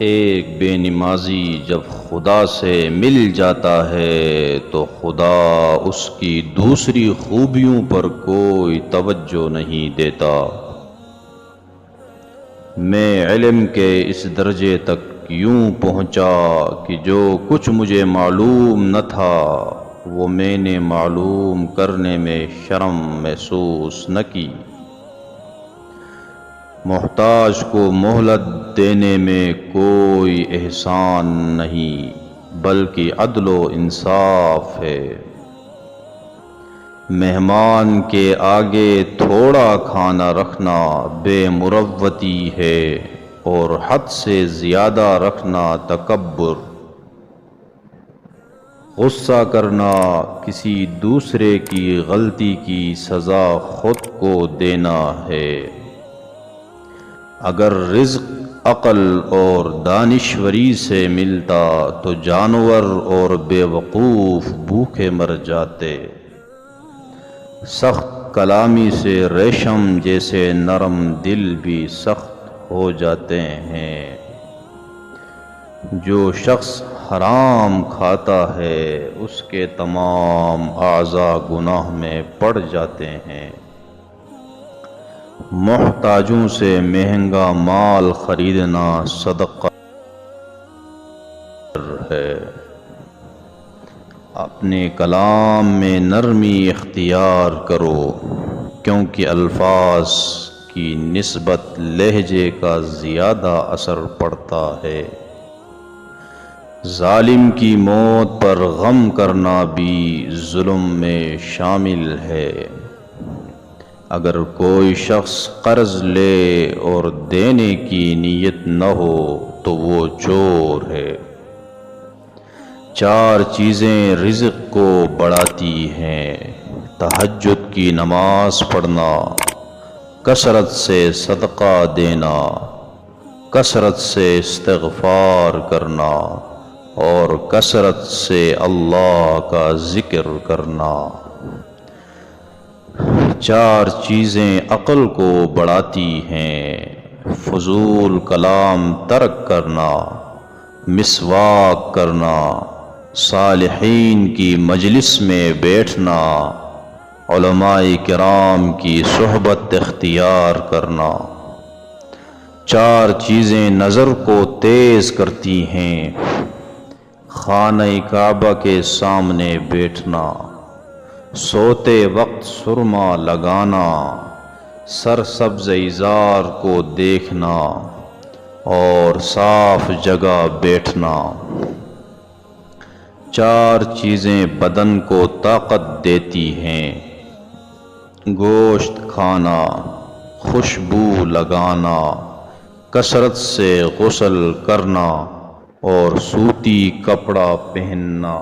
ایک بے نمازی جب خدا سے مل جاتا ہے تو خدا اس کی دوسری خوبیوں پر کوئی توجہ نہیں دیتا۔ میں علم کے اس درجے تک یوں پہنچا کہ جو کچھ مجھے معلوم نہ تھا وہ میں نے معلوم کرنے میں شرم محسوس نہ کی۔ محتاج کو مہلت دینے میں کوئی احسان نہیں بلکہ عدل و انصاف ہے۔ مہمان کے آگے تھوڑا کھانا رکھنا بے مروتی ہے اور حد سے زیادہ رکھنا تکبر۔ غصہ کرنا کسی دوسرے کی غلطی کی سزا خود کو دینا ہے۔ اگر رزق عقل اور دانشوری سے ملتا تو جانور اور بے وقوف بھوکے مر جاتے۔ سخت کلامی سے ریشم جیسے نرم دل بھی سخت ہو جاتے ہیں۔ جو شخص حرام کھاتا ہے اس کے تمام اعضاء گناہ میں پڑ جاتے ہیں۔ محتاجوں سے مہنگا مال خریدنا صدقہ ہے۔ اپنے کلام میں نرمی اختیار کرو کیونکہ الفاظ کی نسبت لہجے کا زیادہ اثر پڑتا ہے۔ ظالم کی موت پر غم کرنا بھی ظلم میں شامل ہے۔ اگر کوئی شخص قرض لے اور دینے کی نیت نہ ہو تو وہ چور ہے۔ چار چیزیں رزق کو بڑھاتی ہیں: تہجد کی نماز پڑھنا، کثرت سے صدقہ دینا، کثرت سے استغفار کرنا اور کثرت سے اللہ کا ذکر کرنا۔ چار چیزیں عقل کو بڑھاتی ہیں: فضول کلام ترک کرنا، مسواک کرنا، صالحین کی مجلس میں بیٹھنا، علماء کرام کی صحبت اختیار کرنا۔ چار چیزیں نظر کو تیز کرتی ہیں: خانہ کعبہ کے سامنے بیٹھنا، سوتے وقت سرما لگانا، سرسبز ایزار کو دیکھنا اور صاف جگہ بیٹھنا۔ چار چیزیں بدن کو طاقت دیتی ہیں: گوشت کھانا، خوشبو لگانا، کثرت سے غسل کرنا اور سوتی کپڑا پہننا۔